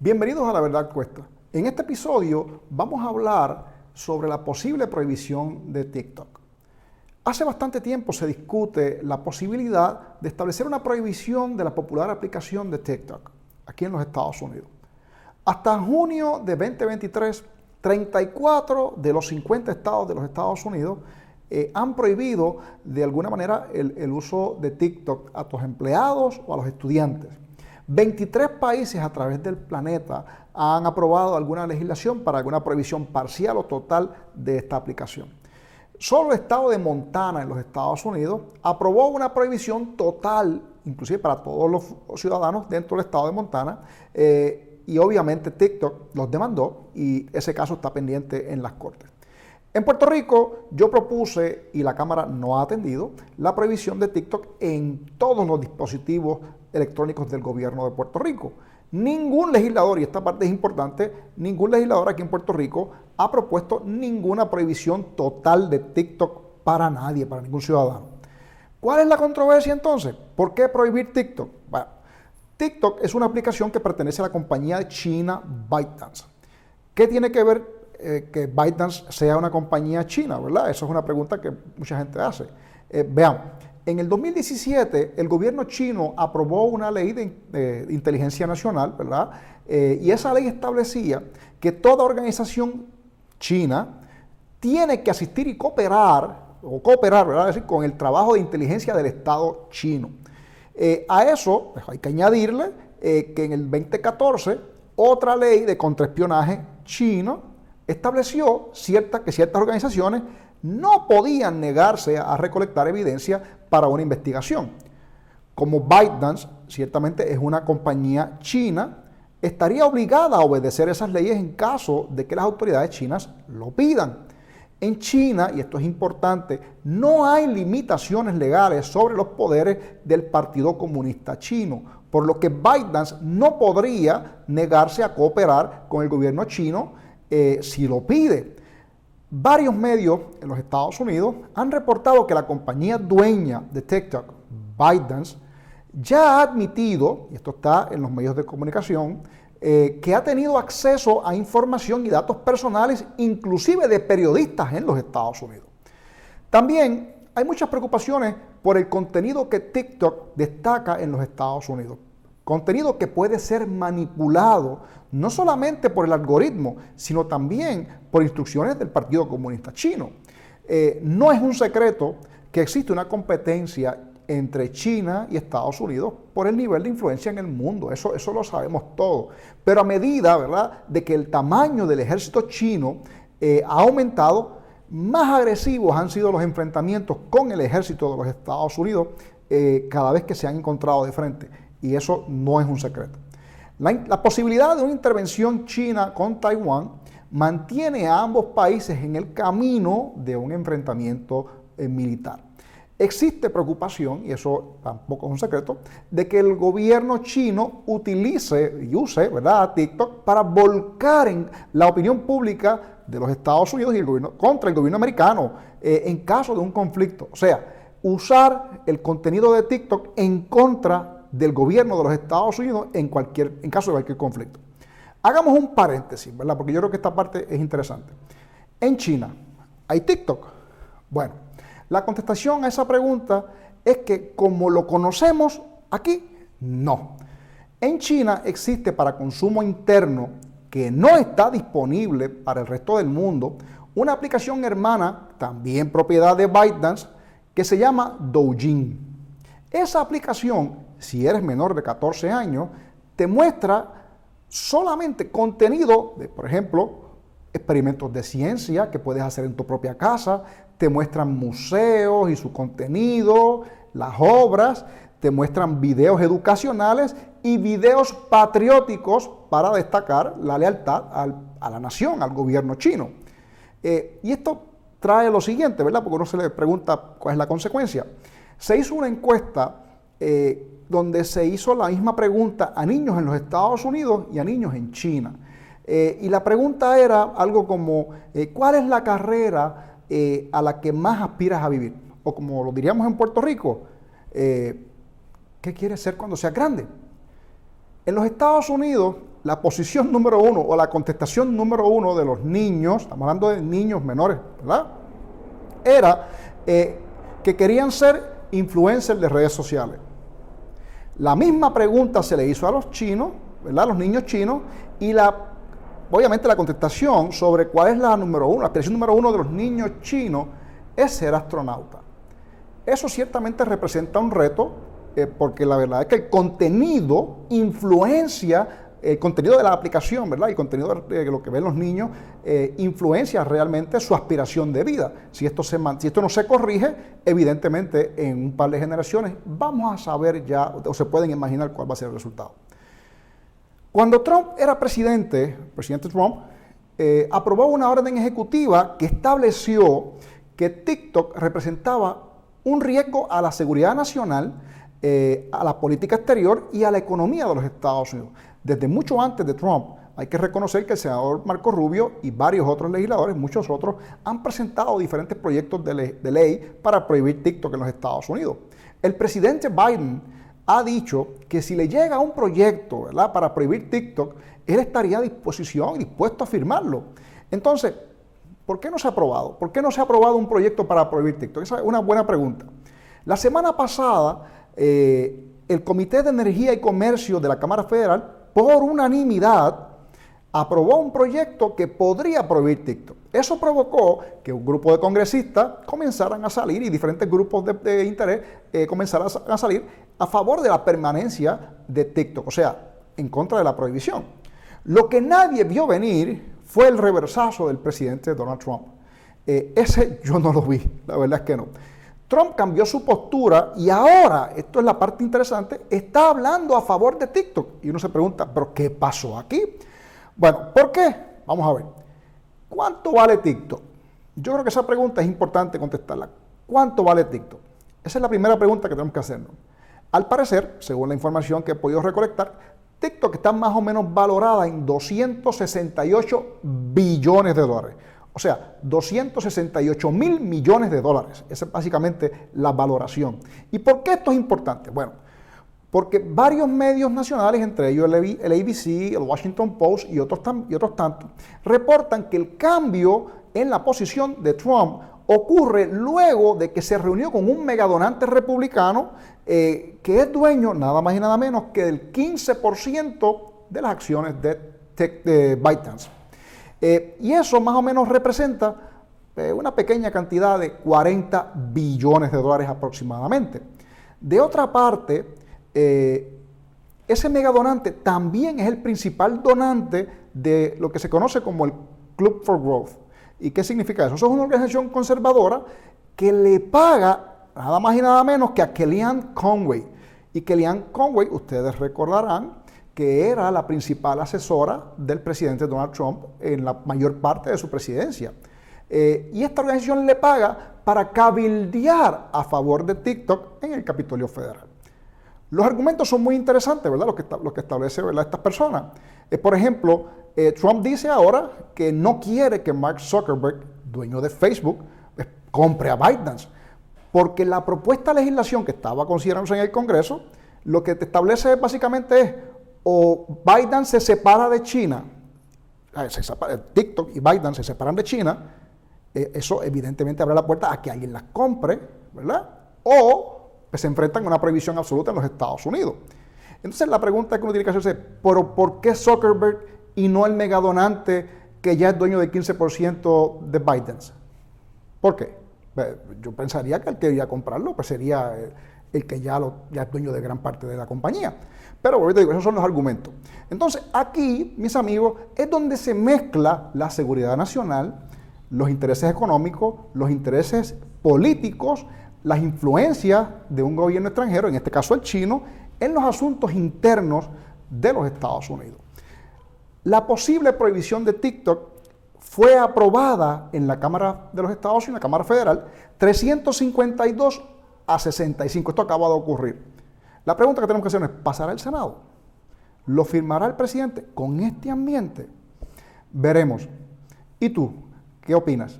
Bienvenidos a La Verdad Cuesta. En este episodio vamos a hablar sobre la posible prohibición de TikTok. Hace bastante tiempo se discute la posibilidad de establecer una prohibición de la popular aplicación de TikTok aquí en los Estados Unidos. Hasta junio de 2023, 34 de los 50 estados de los Estados Unidos han prohibido de alguna manera el uso de TikTok a sus empleados o a los estudiantes. 23 países a través del planeta han aprobado alguna legislación para alguna prohibición parcial o total de esta aplicación. Solo el estado de Montana en los Estados Unidos aprobó una prohibición total, inclusive para todos los ciudadanos dentro del estado de Montana, y obviamente TikTok los demandó y ese caso está pendiente en las cortes. En Puerto Rico yo propuse, y la Cámara no ha atendido, la prohibición de TikTok en todos los dispositivos electrónicos del gobierno de Puerto Rico. Ningún legislador, y esta parte es importante, ningún legislador aquí en Puerto Rico ha propuesto ninguna prohibición total de TikTok para nadie, para ningún ciudadano. ¿Cuál es la controversia entonces? ¿Por qué prohibir TikTok? Bueno, TikTok es una aplicación que pertenece a la compañía china ByteDance. ¿Qué tiene que ver que ByteDance sea una compañía china, verdad? Esa es una pregunta que mucha gente hace. Veamos, en el 2017 el gobierno chino aprobó una ley de inteligencia nacional, ¿verdad? Y esa ley establecía que toda organización china tiene que asistir y cooperar, ¿verdad? Es decir, con el trabajo de inteligencia del Estado chino. A eso pues, hay que añadirle que en el 2014 otra ley de contraespionaje chino estableció que ciertas organizaciones no podían negarse a recolectar evidencia para una investigación. Como ByteDance ciertamente es una compañía china, estaría obligada a obedecer esas leyes en caso de que las autoridades chinas lo pidan. En China, y esto es importante, no hay limitaciones legales sobre los poderes del Partido Comunista Chino, por lo que ByteDance no podría negarse a cooperar con el gobierno chino si lo pide. Varios medios en los Estados Unidos han reportado que la compañía dueña de TikTok, ByteDance, ya ha admitido, y esto está en los medios de comunicación, que ha tenido acceso a información y datos personales, inclusive de periodistas en los Estados Unidos. También hay muchas preocupaciones por el contenido que TikTok destaca en los Estados Unidos. Contenido que puede ser manipulado no solamente por el algoritmo, sino también por instrucciones del Partido Comunista Chino. No es un secreto que existe una competencia entre China y Estados Unidos por el nivel de influencia en el mundo, eso lo sabemos todos. Pero a medida, ¿verdad?, de que el tamaño del ejército chino ha aumentado, más agresivos han sido los enfrentamientos con el ejército de los Estados Unidos cada vez que se han encontrado de frente. Y eso no es un secreto. La posibilidad de una intervención china con Taiwán mantiene a ambos países en el camino de un enfrentamiento militar. Existe preocupación, y eso tampoco es un secreto, de que el gobierno chino utilice y use, ¿verdad?, a TikTok para volcar en la opinión pública de los Estados Unidos y el gobierno, contra el gobierno americano en caso de un conflicto. O sea, usar el contenido de TikTok en contra del gobierno de los Estados Unidos en caso de cualquier conflicto. Hagamos un paréntesis, ¿verdad? Porque yo creo que esta parte es interesante. En China, ¿hay TikTok? Bueno, la contestación a esa pregunta es que como lo conocemos aquí, no. En China existe para consumo interno, que no está disponible para el resto del mundo, una aplicación hermana, también propiedad de ByteDance, que se llama Douyin. Esa aplicación, si eres menor de 14 años, te muestra solamente contenido de, por ejemplo, experimentos de ciencia que puedes hacer en tu propia casa, te muestran museos y su contenido, las obras, te muestran videos educacionales y videos patrióticos para destacar la lealtad a la nación, al gobierno chino. Y esto trae lo siguiente, ¿verdad? Porque uno se le pregunta cuál es la consecuencia. Se hizo una encuesta donde se hizo la misma pregunta a niños en los Estados Unidos y a niños en China. Y la pregunta era algo como, ¿cuál es la carrera a la que más aspiras a vivir? O como lo diríamos en Puerto Rico, ¿qué quieres ser cuando seas grande? En los Estados Unidos, la posición número uno o la contestación número uno de los niños, estamos hablando de niños menores, ¿verdad? Era que querían ser influencers de redes sociales. La misma pregunta se le hizo a los chinos, ¿verdad? A los niños chinos, y obviamente la contestación sobre cuál es la número uno, la aspiración número uno de los niños chinos es ser astronauta. Eso ciertamente representa un reto, porque la verdad es que el contenido influencia, el contenido de la aplicación, ¿verdad? Y el contenido de lo que ven los niños influencia realmente su aspiración de vida. Si esto no se corrige, evidentemente en un par de generaciones vamos a saber ya, o se pueden imaginar cuál va a ser el resultado. Cuando Trump era presidente Trump, aprobó una orden ejecutiva que estableció que TikTok representaba un riesgo a la seguridad nacional, a la política exterior y a la economía de los Estados Unidos. Desde mucho antes de Trump, hay que reconocer que el senador Marco Rubio y varios otros legisladores, muchos otros, han presentado diferentes proyectos de ley para prohibir TikTok en los Estados Unidos. El presidente Biden ha dicho que si le llega un proyecto, ¿verdad?, para prohibir TikTok, él estaría a disposición y dispuesto a firmarlo. Entonces, ¿por qué no se ha aprobado? ¿Por qué no se ha aprobado un proyecto para prohibir TikTok? Esa es una buena pregunta. La semana pasada, el Comité de Energía y Comercio de la Cámara Federal, por unanimidad, aprobó un proyecto que podría prohibir TikTok. Eso provocó que un grupo de congresistas comenzaran a salir y diferentes grupos de interés comenzaran a salir a favor de la permanencia de TikTok, o sea, en contra de la prohibición. Lo que nadie vio venir fue el reversazo del presidente Donald Trump. Ese yo no lo vi, la verdad es que no. Trump cambió su postura y ahora, esto es la parte interesante, está hablando a favor de TikTok. Y uno se pregunta, ¿pero qué pasó aquí? Bueno, ¿por qué? Vamos a ver. ¿Cuánto vale TikTok? Yo creo que esa pregunta es importante contestarla. ¿Cuánto vale TikTok? Esa es la primera pregunta que tenemos que hacernos. Al parecer, según la información que he podido recolectar, TikTok está más o menos valorada en 268 billones de dólares. O sea, 268 mil millones de dólares. Esa es básicamente la valoración. ¿Y por qué esto es importante? Bueno, porque varios medios nacionales, entre ellos el ABC, el Washington Post y otros tantos, reportan que el cambio en la posición de Trump ocurre luego de que se reunió con un megadonante republicano que es dueño nada más y nada menos que del 15% de las acciones de ByteDance. Y eso más o menos representa una pequeña cantidad de 40 billones de dólares aproximadamente. De otra parte, ese megadonante también es el principal donante de lo que se conoce como el Club for Growth. ¿Y qué significa eso? Eso es una organización conservadora que le paga nada más y nada menos que a Kellyanne Conway. Y Kellyanne Conway, ustedes recordarán, que era la principal asesora del presidente Donald Trump en la mayor parte de su presidencia. Y esta organización le paga para cabildear a favor de TikTok en el Capitolio Federal. Los argumentos son muy interesantes, ¿verdad? Lo que establece, ¿verdad?, estas personas. Por ejemplo, Trump dice ahora que no quiere que Mark Zuckerberg, dueño de Facebook, compre a ByteDance, porque la propuesta de legislación que estaba considerándose en el Congreso, lo que te establece básicamente es o ByteDance se separa de China, TikTok y ByteDance se separan de China, eso evidentemente abre la puerta a que alguien las compre, ¿verdad? O pues, se enfrentan a una prohibición absoluta en los Estados Unidos. Entonces la pregunta que uno tiene que hacerse, ¿pero por qué Zuckerberg y no el megadonante que ya es dueño del 15% de ByteDance? ¿Por qué? Yo pensaría que el que quería comprarlo pues sería el que ya es dueño de gran parte de la compañía. Pero ahorita digo, esos son los argumentos. Entonces, aquí, mis amigos, es donde se mezcla la seguridad nacional, los intereses económicos, los intereses políticos, las influencias de un gobierno extranjero, en este caso el chino, en los asuntos internos de los Estados Unidos. La posible prohibición de TikTok fue aprobada en la Cámara de los Estados Unidos, en la Cámara Federal, 352 a 65. Esto acaba de ocurrir. La pregunta que tenemos que hacer es, ¿pasará el Senado? ¿Lo firmará el presidente con este ambiente? Veremos. ¿Y tú? ¿Qué opinas?